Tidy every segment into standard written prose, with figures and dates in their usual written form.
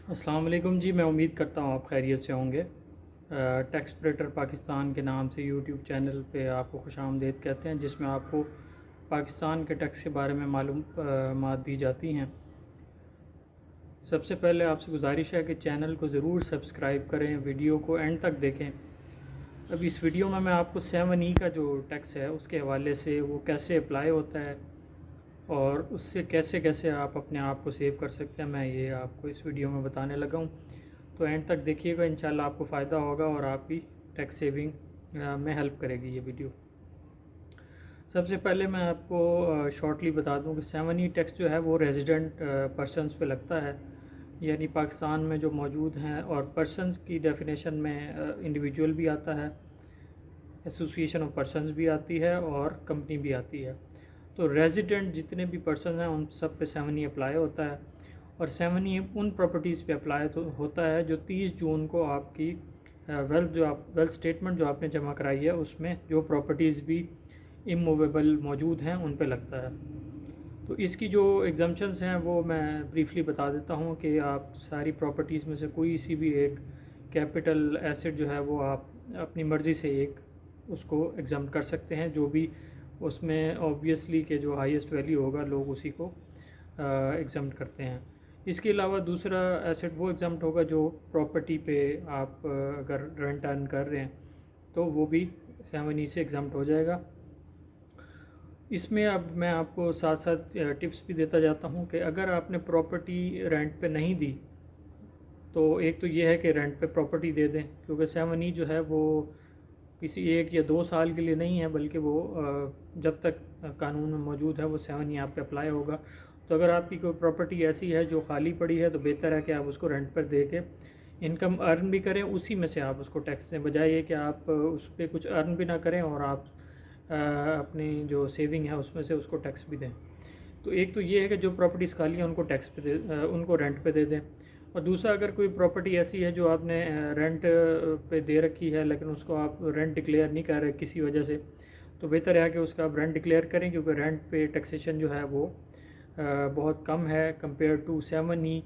अस्सलाम वालेकुम जी। मैं उम्मीद करता हूँ आप खैरियत से होंगे। टैक्सप्रेटर पाकिस्तान के नाम से यूट्यूब चैनल पे आपको खुशामदीद कहते हैं, जिसमें आपको पाकिस्तान के टैक्स के बारे में मालूमात दी जाती हैं। सबसे पहले आपसे गुजारिश है कि चैनल को ज़रूर सब्सक्राइब करें, वीडियो को एंड तक देखें। अब इस वीडियो में मैं आपको 7E का जो टैक्स है उसके हवाले से वो कैसे अप्लाई होता है और उससे कैसे कैसे आप अपने आप को सेव कर सकते हैं, मैं ये आपको इस वीडियो में बताने लगा हूँ। तो एंड तक देखिएगा, इंशाल्लाह आपको फ़ायदा होगा और आपकी टैक्स सेविंग में हेल्प करेगी ये वीडियो। सबसे पहले मैं आपको शॉर्टली बता दूं कि 7E टैक्स जो है वो रेजिडेंट पर्सनस पे लगता है, यानी पाकिस्तान में जो मौजूद हैं। और पर्सनस की डेफिनेशन में इंडिविजुअल भी आता है, एसोसिएशन ऑफ पर्सनस भी आती है और कंपनी भी आती है। तो रेजिडेंट जितने भी पर्सन हैं उन सब पे 7E अप्लाई होता है। और 7E उन प्रॉपर्टीज़ पे अप्लाई तो होता है जो 30 जून को आपकी वेल्थ स्टेटमेंट जो आपने जमा कराई है उसमें जो प्रॉपर्टीज़ भी इमूवेबल मौजूद हैं उन पे लगता है। तो इसकी जो एग्जम्पशंस हैं वो मैं ब्रीफली बता देता हूँ कि आप सारी प्रॉपर्टीज़ में से कोई सी भी एक कैपिटल एसेट जो है वो आप अपनी मर्ज़ी से एक उसको एग्जाम कर सकते हैं, जो भी उसमें ऑब्वियसली के जो हाईएस्ट वैल्यू होगा लोग उसी को एग्जाम करते हैं। इसके अलावा दूसरा एसेट वो एग्जाम होगा जो प्रॉपर्टी पे आप अगर रेंट अर्न कर रहे हैं तो वो भी 7E से एग्जाम हो जाएगा। इसमें अब मैं आपको साथ साथ टिप्स भी देता जाता हूँ कि अगर आपने प्रॉपर्टी रेंट पे नहीं दी तो एक तो ये है कि रेंट पे प्रॉपर्टी दे दें, क्योंकि 7E जो है वो किसी 1 या 2 साल के लिए नहीं है, बल्कि वो जब तक कानून में मौजूद है वो 7E आप पे अप्लाई होगा। तो अगर आपकी कोई प्रॉपर्टी ऐसी है जो खाली पड़ी है तो बेहतर है कि आप उसको रेंट पर दे के इनकम अर्न भी करें, उसी में से आप उसको टैक्स दें, बजाय ये कि आप उस पर कुछ अर्न भी ना करें और आप अपनी जो सेविंग है उसमें से उसको टैक्स भी दें। तो एक तो ये है कि जो प्रॉपर्टीज़ खाली हैं उनको टैक्स पे उनको रेंट पे दे दें। और दूसरा, अगर कोई प्रॉपर्टी ऐसी है जो आपने रेंट पे दे रखी है लेकिन उसको आप रेंट डिक्लेयर नहीं कर रहे किसी वजह से, तो बेहतर है कि उसका आप रेंट डिक्लेयर करें, क्योंकि रेंट पे टैक्सेशन जो है वो बहुत कम है कंपेयर टू 7E।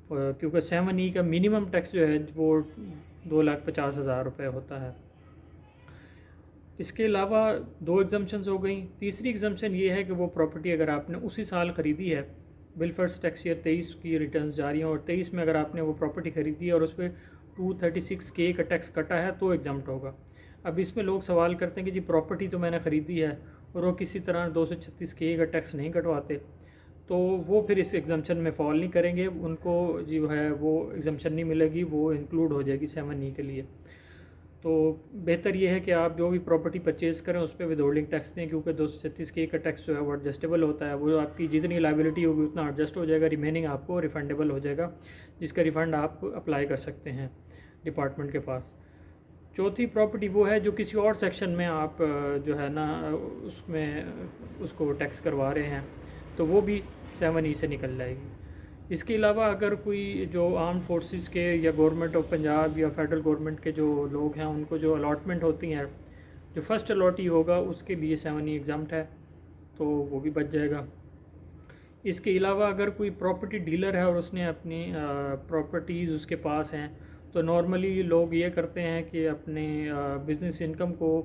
क्योंकि 7E का मिनिमम टैक्स जो है वो 2,50,000 रुपये होता है। इसके अलावा 2 एग्जम्पशंस हो गई। तीसरी एग्जम्पशन ये है कि वो प्रॉपर्टी अगर आपने उसी साल ख़रीदी है, बिल फर्स्ट टैक्स ईयर 23 की रिटर्न्स जारी हैं और 23 में अगर आपने वो प्रॉपर्टी ख़रीदी है और उस पर 236K का टैक्स कटा है तो एग्जाम्प्ट होगा। अब इसमें लोग सवाल करते हैं कि जी प्रॉपर्टी तो मैंने ख़रीदी है और वो किसी तरह 236K का टैक्स नहीं कटवाते, तो वो फिर इस एग्जम्पशन में फॉल नहीं करेंगे, उनको जो है वो एग्जम्पशन नहीं मिलेगी, वो इंक्लूड हो जाएगी 7E के लिए। तो बेहतर ये है कि आप जो भी प्रॉपर्टी परचेज़ करें उस पर विदहोल्डिंग टैक्स दें, क्योंकि 236K का टैक्स जो है वो एडजस्टेबल होता है। वो आपकी जितनी लाइबिलिटी होगी उतना एडजस्ट हो जाएगा, रिमेनिंग आपको रिफंडेबल हो जाएगा, जिसका रिफ़ंड आप अप्लाई कर सकते हैं डिपार्टमेंट के पास। चौथी प्रॉपर्टी वो है जो किसी और सेक्शन में आप जो है ना उसमें उसको टैक्स करवा रहे हैं, तो वो भी 7E से निकल जाएगी। इसके अलावा अगर कोई जो आर्म फोर्सेस के या गवर्नमेंट ऑफ पंजाब या फेडरल गवर्नमेंट के जो लोग हैं उनको जो अलॉटमेंट होती हैं, जो फर्स्ट अलॉटी होगा उसके लिए 7E एग्जाम्प्ट है, तो वो भी बच जाएगा। इसके अलावा अगर कोई प्रॉपर्टी डीलर है और उसने अपनी प्रॉपर्टीज़ उसके पास हैं, तो नॉर्मली लोग ये करते हैं कि अपने बिज़नेस इनकम को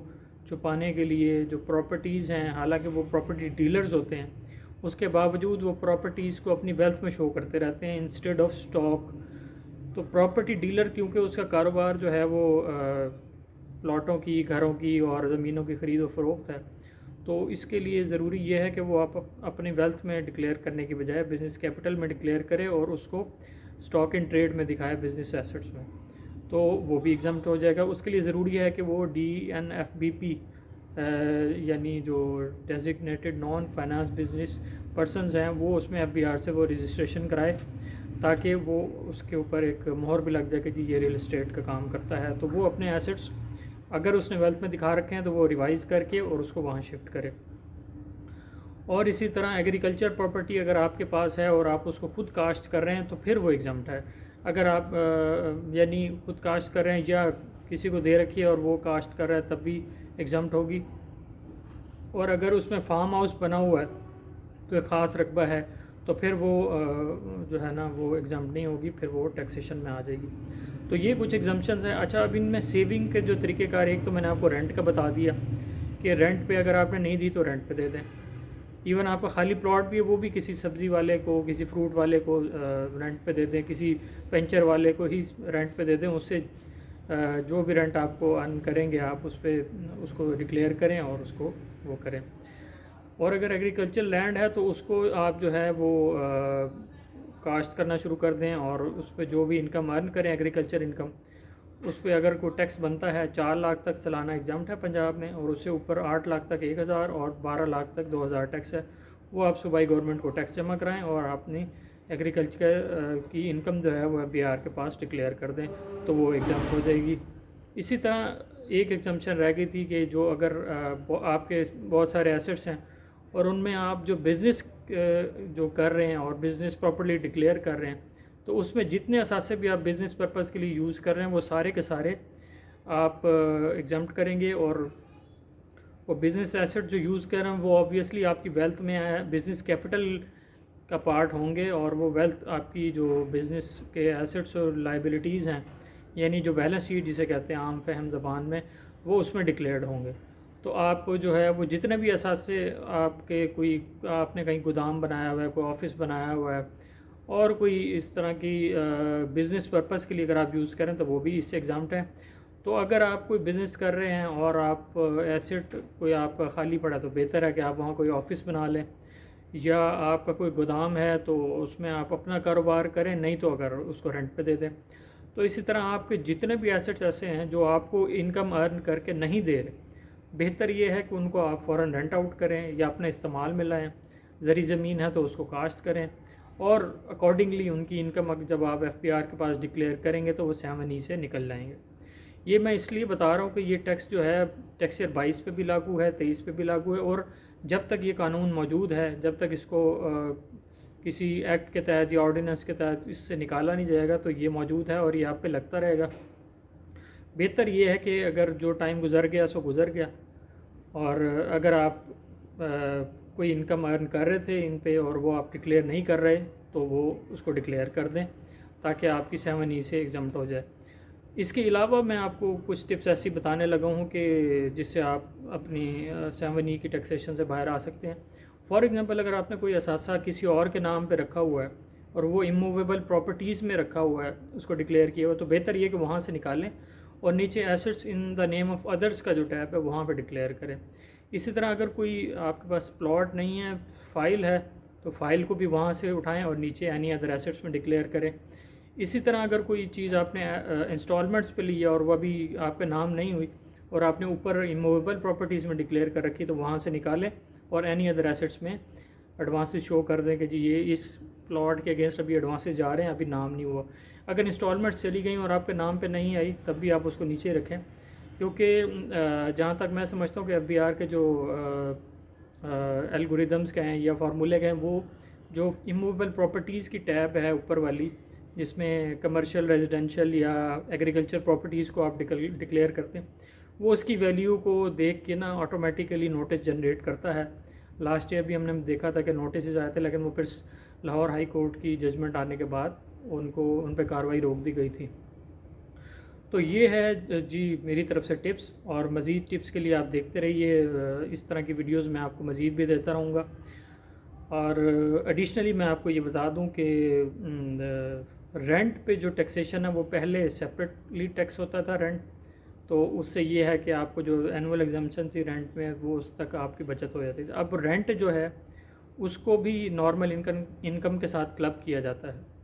छुपाने के लिए जो प्रॉपर्टीज़ हैं, हालांकि वो प्रॉपर्टी डीलर्स होते हैं, उसके बावजूद वो प्रॉपर्टीज़ को अपनी वेल्थ में शो करते रहते हैं इंस्टेड ऑफ स्टॉक। तो प्रॉपर्टी डीलर क्योंकि उसका कारोबार जो है वो प्लॉटों की, घरों की और ज़मीनों की ख़रीद व फ़रोख्त है, तो इसके लिए ज़रूरी ये है कि वो आप अपनी वेल्थ में डिक्लेयर करने की बजाय बिज़नेस कैपिटल में डिक्लेयर करे और उसको स्टॉक इन ट्रेड में दिखाए बिज़नेस एसेट्स में, तो वो भी एग्जाम्प्ट हो जाएगा। उसके लिए ज़रूरी है कि वो DNFBP यानी जो designated non finance business persons हैं वो उसमें FBR से वो रजिस्ट्रेशन कराए, ताकि वो उसके ऊपर एक मोहर भी लग जाए कि जी ये रियल इस्टेट का काम करता है। तो वो अपने एसेट्स अगर उसने वेल्थ में दिखा रखे हैं तो वो रिवाइज़ करके और उसको वहाँ शिफ्ट करे। और इसी तरह एग्रीकल्चर प्रॉपर्टी अगर आपके पास है और आप उसको खुद काश्त कर रहे हैं तो फिर वो एग्जाम्प्ट है। अगर आप यानी खुद काश्त कर रहे हैं या किसी को दे रखी है और वो काश्त कर रहा है तब भी एग्जाम्प्ट होगी। और अगर उसमें फार्म हाउस बना हुआ है तो एक ख़ास रकबा है تو پھر وہ جو ہے نا وہ ایگزامپٹ نہیں ہوگی، پھر وہ ٹیکسیشن میں آ جائے گی۔ تو یہ کچھ ایگزمپشنز ہیں۔ اچھا، اب ان میں سیونگ کے جو طریقہ کار، ایک تو میں نے آپ کو رینٹ کا بتا دیا کہ رینٹ پہ اگر آپ نے نہیں دی تو رینٹ پہ دے دیں۔ ایون آپ کا خالی پلاٹ بھی ہے وہ بھی کسی سبزی والے کو، کسی فروٹ والے کو رینٹ پہ دے دیں، کسی پنچر والے کو ہی رینٹ پہ دے دیں، اس سے جو بھی رینٹ آپ کو ارن کریں گے آپ اس پہ اس کو ڈکلیئر کریں اور اس کو وہ کریں۔ اور اگر ایگریکلچر لینڈ ہے تو اس کو آپ جو ہے وہ کاشت کرنا شروع کر دیں اور اس پہ جو بھی انکم ارن کریں ایگریکلچر انکم، اس پہ اگر کوئی ٹیکس بنتا ہے 4 لاکھ تک سالانہ ایگزامپٹ ہے پنجاب میں، اور اس سے اوپر 8 لاکھ تک 1000 اور 12 لاکھ تک 2000 ٹیکس ہے، وہ آپ صوبائی گورنمنٹ کو ٹیکس جمع کرائیں اور اپنی ایگریکلچر کی انکم جو ہے وہ FBR کے پاس ڈکلیئر کر دیں تو وہ ایگزامپٹ ہو جائے گی۔ اسی طرح ایک ایگزامپشن رہ گئی تھی کہ جو اگر آپ کے بہت سارے ایسٹس ہیں اور ان میں آپ جو بزنس جو کر رہے ہیں اور بزنس پراپرلی ڈکلیئر کر رہے ہیں، تو اس میں جتنے اثاثے بھی آپ بزنس پرپز کے لیے یوز کر رہے ہیں وہ سارے کے سارے آپ ایگزامپٹ کریں گے، اور وہ بزنس ایسٹ جو یوز کر رہے ہیں وہ آبویسلی آپ کی ویلتھ میں ہے، بزنس کیپٹل کا پارٹ ہوں گے، اور وہ ویلتھ آپ کی جو بزنس کے ایسٹس اور لائبلٹیز ہیں، یعنی جو بیلنس شیٹ جسے کہتے ہیں عام فہم زبان میں، وہ اس میں ڈکلیئرڈ ہوں گے۔ تو آپ کو جو ہے وہ جتنے بھی اثاثے آپ کے، کوئی آپ نے کہیں گودام بنایا ہوا ہے، کوئی آفس بنایا ہوا ہے، اور کوئی اس طرح کی بزنس پرپز کے لیے اگر آپ یوز کریں تو وہ بھی اس سے ایگزامپٹ ہے۔ تو اگر آپ کوئی بزنس کر رہے ہیں اور آپ ایسٹ کوئی آپ کا خالی پڑا تو بہتر ہے کہ آپ وہاں کوئی آفس بنا لیں، یا آپ کا کوئی گودام ہے تو اس میں آپ اپنا کاروبار کریں، نہیں تو اگر اس کو رینٹ پہ دے دیں۔ تو اسی طرح آپ کے جتنے بھی ایسٹس ایسے ہیں جو آپ کو انکم ارن کر کے نہیں دے رہے، بہتر یہ ہے کہ ان کو آپ فوراً رینٹ آؤٹ کریں یا اپنے استعمال میں لائیں۔ زرعی زمین ہے تو اس کو کاشت کریں، اور اکارڈنگلی ان کی انکم جب آپ FBR کے پاس ڈکلیئر کریں گے تو وہ 7E سے نکل جائیں گے۔ یہ میں اس لیے بتا رہا ہوں کہ یہ ٹیکس جو ہے ٹیکس ایئر 22 پہ بھی لاگو ہے، 23 پہ بھی لاگو ہے، اور جب تک یہ قانون موجود ہے، جب تک اس کو کسی ایکٹ کے تحت یا آرڈیننس کے تحت اس سے نکالا نہیں جائے گا تو یہ موجود ہے اور یہ آپ پہ لگتا رہے گا۔ بہتر یہ ہے کہ اگر جو ٹائم گزر گیا سو گزر گیا، اور اگر آپ کوئی انکم ارن کر رہے تھے ان پہ اور وہ آپ ڈکلیئر نہیں کر رہے تو وہ اس کو ڈکلیئر کر دیں تاکہ آپ کی 7E سے ایگزامپٹ ہو جائے۔ اس کے علاوہ میں آپ کو کچھ ٹپس ایسی بتانے لگا ہوں کہ جس سے آپ اپنی 7E کی ٹیکسیشن سے باہر آ سکتے ہیں۔ فار ایگزامپل، اگر آپ نے کوئی اثاثہ کسی اور کے نام پہ رکھا ہوا ہے اور وہ اموویبل پراپرٹیز میں رکھا ہوا ہے، اس کو ڈکلیئر کیا ہوا، تو بہتر یہ کہ وہاں سے نکالیں اور نیچے assets in the name of others کا جو ٹیب ہے وہاں پہ ڈکلیئر کریں۔ اسی طرح اگر کوئی آپ کے پاس پلاٹ نہیں ہے، فائل ہے، تو فائل کو بھی وہاں سے اٹھائیں اور نیچے اینی ادر ایسٹس میں ڈکلیئر کریں۔ اسی طرح اگر کوئی چیز آپ نے انسٹالمنٹس پہ لی ہے اور وہ ابھی آپ کے نام نہیں ہوئی اور آپ نے اوپر اموویبل پراپرٹیز میں ڈکلیئر کر رکھی تو وہاں سے نکالیں اور اینی ادر ایسٹس میں ایڈوانسز شو کر دیں کہ جی یہ اس پلاٹ کے اگینسٹ ابھی ایڈوانسز جا رہے ہیں، ابھی نام نہیں ہوا۔ اگر انسٹالمنٹس چلی گئیں اور آپ کے نام پہ نہیں آئی تب بھی آپ اس کو نیچے رکھیں، کیونکہ جہاں تک میں سمجھتا ہوں کہ FBR کے جو الگوریدمس کے ہیں یا فارمولے کے ہیں، وہ جو اموویبل پراپرٹیز کی ٹیب ہے اوپر والی جس میں کمرشل، ریزیڈینشیل یا ایگریکلچر پراپرٹیز کو آپ ڈکلیئر کرتے ہیں، وہ اس کی ویلیو کو دیکھ کے نا آٹومیٹیکلی نوٹس جنریٹ کرتا ہے۔ لاسٹ ایئر بھی ہم نے دیکھا تھا کہ نوٹسز آئے تھے، لیکن وہ پھر لاہور ہائی کورٹ کی ججمنٹ آنے کے بعد ان پہ کارروائی روک دی گئی تھی۔ تو یہ ہے جی میری طرف سے ٹپس، اور مزید ٹپس کے لیے آپ دیکھتے رہیے، اس طرح کی ویڈیوز میں آپ کو مزید بھی دیتا رہوں گا۔ اور ایڈیشنلی میں آپ کو یہ بتا دوں کہ رینٹ پہ جو ٹیکسیشن ہے وہ پہلے سیپریٹلی ٹیکس ہوتا تھا رینٹ، تو اس سے یہ ہے کہ آپ کو جو اینول ایگزمپشن تھی رینٹ میں وہ اس تک آپ کی بچت ہو جاتی تھی۔ اب رینٹ جو ہے اس کو بھی نارمل انکم کے ساتھ کلب کیا جاتا ہے۔